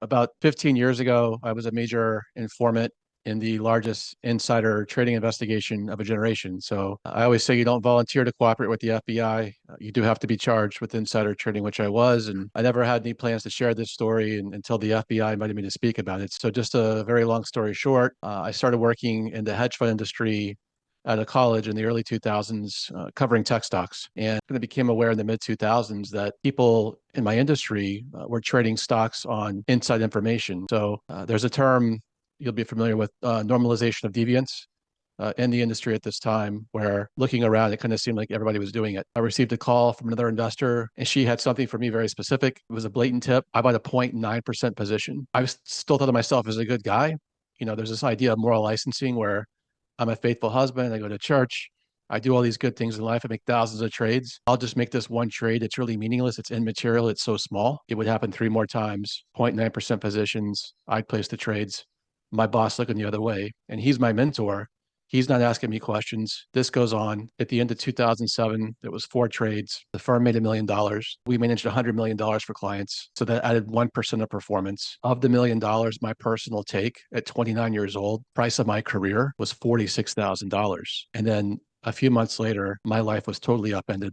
About 15 years ago, I was a major informant in the largest insider trading investigation of a generation. So I always say you don't volunteer to cooperate with the FBI. You do have to be charged with insider trading, which I was. And I never had any plans to share this story until the FBI invited me to speak about it. So just a very long story short, I started working in the hedge fund industry at a college in the early 2000s, covering tech stocks. And I became aware in the mid 2000s that people in my industry were trading stocks on inside information. So there's a term you'll be familiar with, normalization of deviance. In the industry at this time, where looking around, it kind of seemed like everybody was doing it. I received a call from another investor, and she had something for me very specific. It was a blatant tip. I bought a 0.9% position. I still thought of myself as a good guy. There's this idea of moral licensing where I'm a faithful husband. I go to church. I do all these good things in life. I make thousands of trades. I'll just make this one trade. It's really meaningless. It's immaterial. It's so small. It would happen three more times. 0.9% positions. I'd place the trades. My boss looking the other way. And he's my mentor. He's not asking me questions. This goes on. At the end of 2007, there was four trades. The firm made $1 million. We managed $100 million for clients. So that added 1% of performance. Of the $1 million, my personal take at 29 years old, price of my career was $46,000. And then a few months later, my life was totally upended.